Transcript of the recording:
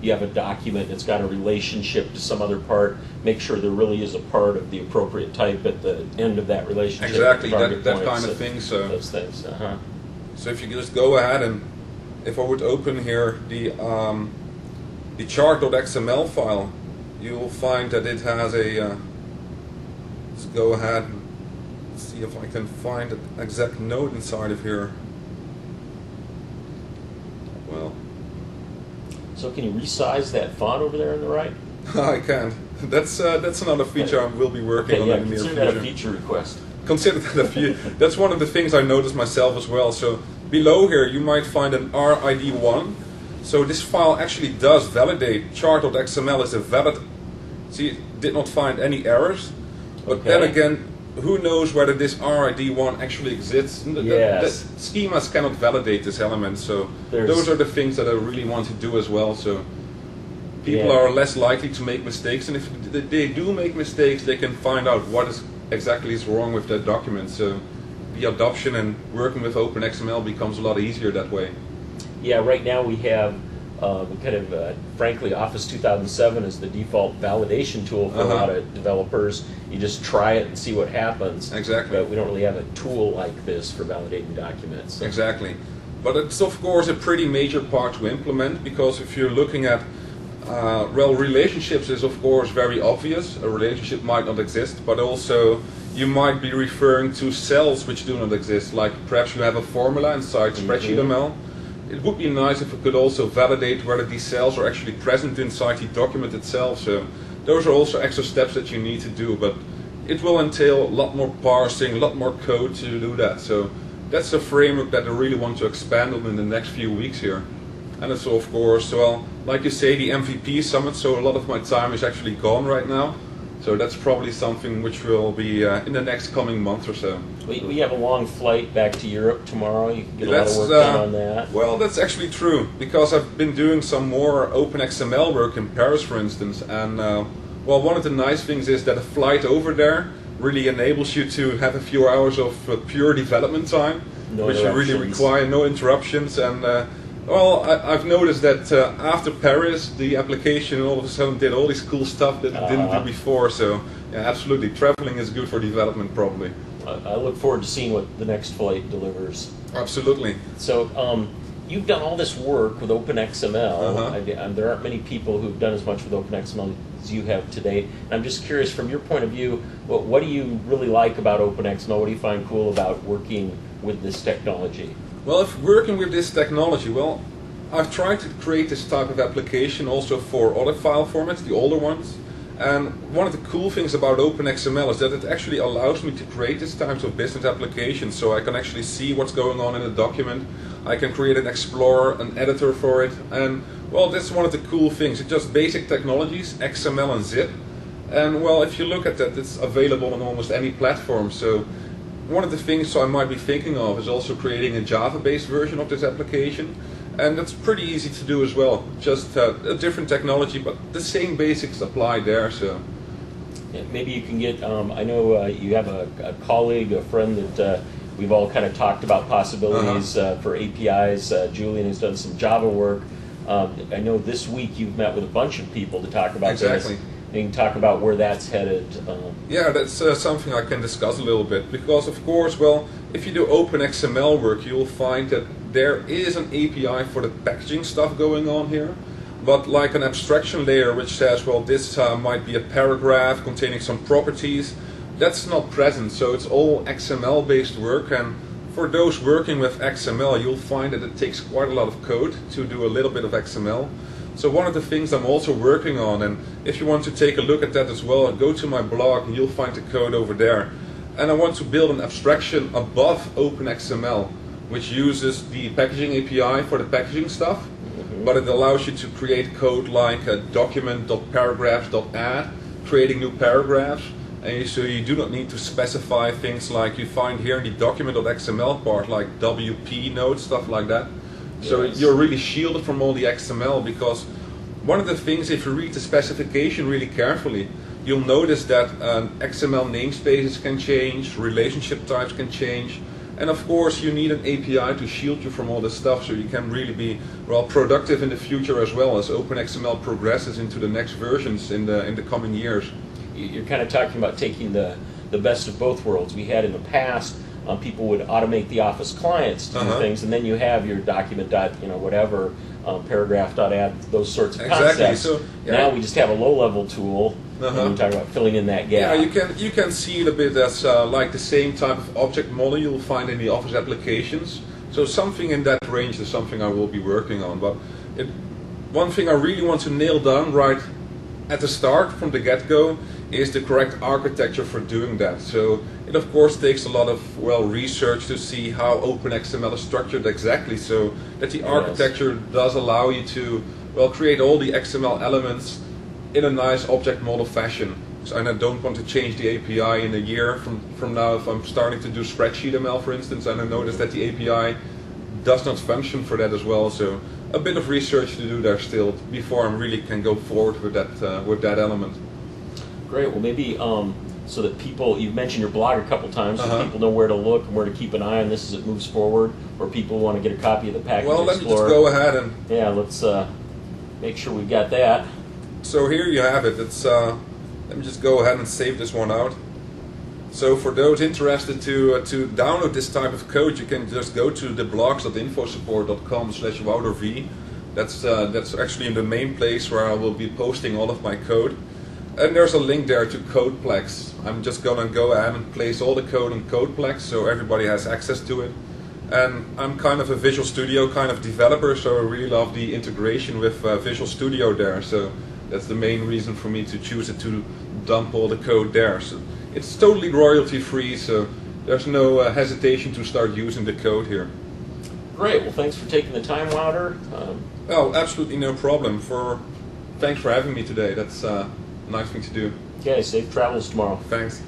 you have a document that's got a relationship to some other part, make sure there really is a part of the appropriate type at the end of that relationship. Exactly, that kind of thing. So those things. So if you just go ahead and if I would open here the chart.xml file, you will find that it has a. Let's go ahead and see if I can find an exact node inside of here. Well. So can you resize that font over there on the right? I can. That's another feature I will be working on in the near future. Consider that a feature request. Consider that a feature. That's one of the things I noticed myself as well. So below here you might find an RID1. So this file actually does validate. Chart.xml is a valid. See, it did not find any errors. But then again, who knows whether this RID1 actually exists? Yes. Schemas cannot validate this element, so those are the things that I really want to do as well. So people are less likely to make mistakes, and if they do make mistakes, they can find out what exactly is wrong with that document. So the adoption and working with Open XML becomes a lot easier that way. Yeah, right now we have frankly, Office 2007 is the default validation tool for a lot of developers. You just try it and see what happens. Exactly. But we don't really have a tool like this for validating documents. So. Exactly. But it's of course a pretty major part to implement, because if you're looking at relationships is of course very obvious. A relationship might not exist, but also you might be referring to cells which do not exist, like perhaps you have a formula inside spreadsheet.ml. It would be nice if we could also validate whether these cells are actually present inside the document itself. So those are also extra steps that you need to do, but it will entail a lot more parsing, a lot more code to do that. So that's a framework that I really want to expand on in the next few weeks here. And it's of course, well, like you say, the MVP summit, so a lot of my time is actually gone right now. So that's probably something which will be in the next coming month or so. We have a long flight back to Europe tomorrow. You can get a lot of work done on that. Well, that's actually true, because I've been doing some more Open XML work in Paris, for instance. And well, one of the nice things is that a flight over there really enables you to have a few hours of pure development time, which you really require no interruptions. And well, I've noticed that after Paris, the application all of a sudden did all this cool stuff that it didn't do before. So, yeah, absolutely, traveling is good for development, probably. I look forward to seeing what the next flight delivers. Absolutely. So, you've done all this work with Open XML. There aren't many people who've done as much with Open XML as you have today. And I'm just curious, from your point of view, what do you really like about Open XML? What do you find cool about working with this technology? Well, if working with this technology, well, I've tried to create this type of application also for other file formats, the older ones. And one of the cool things about Open XML is that it actually allows me to create this types of business applications, so I can actually see what's going on in a document. I can create an explorer, an editor for it, and well, that's one of the cool things. It's just basic technologies, XML and zip. And well, if you look at that, it's available on almost any platform. So one of the things I might be thinking of is also creating a Java-based version of this application, and that's pretty easy to do as well. Just a different technology, but the same basics apply there. So maybe you can get. I know you have a colleague, a friend that we've all kind of talked about possibilities for APIs. Julian has done some Java work. I know this week you've met with a bunch of people to talk about this. You can talk about where that's headed. Yeah, that's something I can discuss a little bit, because of course, well, if you do Open XML work, you'll find that there is an API for the packaging stuff going on here, but like an abstraction layer which says, well, this might be a paragraph containing some properties, that's not present. So it's all XML based work, and for those working with XML, you'll find that it takes quite a lot of code to do a little bit of XML. So one of the things I'm also working on, and if you want to take a look at that as well, go to my blog and you'll find the code over there. And I want to build an abstraction above Open XML, which uses the packaging API for the packaging stuff, but it allows you to create code like a document.paragraphs.add, creating new paragraphs. And so you do not need to specify things like you find here in the document.xml part, like WP nodes, stuff like that. So you're really shielded from all the XML, because one of the things, if you read the specification really carefully, you'll notice that XML namespaces can change, relationship types can change, And of course you need an API to shield you from all this stuff, so you can really be productive in the future as well, as Open XML progresses into the next versions in the coming years. You're kind of talking about taking the best of both worlds. We had in the past, people would automate the Office clients to do things, and then you have your document dot, whatever, paragraph dot add, those sorts of concepts. So, now we just have a low-level tool, and we talk about filling in that gap. Yeah, you can see it a bit as like the same type of object model you'll find in the Office applications. So something in that range is something I will be working on. But one thing I really want to nail down right at the start, from the get-go, is the correct architecture for doing that. So it of course takes a lot of research to see how Open XML is structured exactly, so that the architecture does allow you to create all the XML elements in a nice object model fashion. So, and I don't want to change the API in a year from now if I'm starting to do spreadsheet ML, for instance, and I notice that the API does not function for that as well. So a bit of research to do there still before I really can go forward with that element. Great. Well, maybe so that people, you've mentioned your blog a couple times, so people know where to look and where to keep an eye on this as it moves forward, or people want to get a copy of the package Well, let Explorer. me just go ahead and... Yeah, let's make sure we've got that. So here you have it. It's let me just go ahead and save this one out. So for those interested to download this type of code, you can just go to the blogs.infosupport.com/WouterV. That's actually in the main place where I will be posting all of my code. And there's a link there to Codeplex. I'm just gonna go ahead and place all the code in Codeplex so everybody has access to it. And I'm kind of a Visual Studio kind of developer, so I really love the integration with Visual Studio there. So that's the main reason for me to choose it, to dump all the code there. So it's totally royalty free, so there's no hesitation to start using the code here. Great. Well, thanks for taking the time, Wouter. Well, absolutely no problem. Thanks for having me today. That's a nice thing to do. Okay, safe travels tomorrow. Thanks.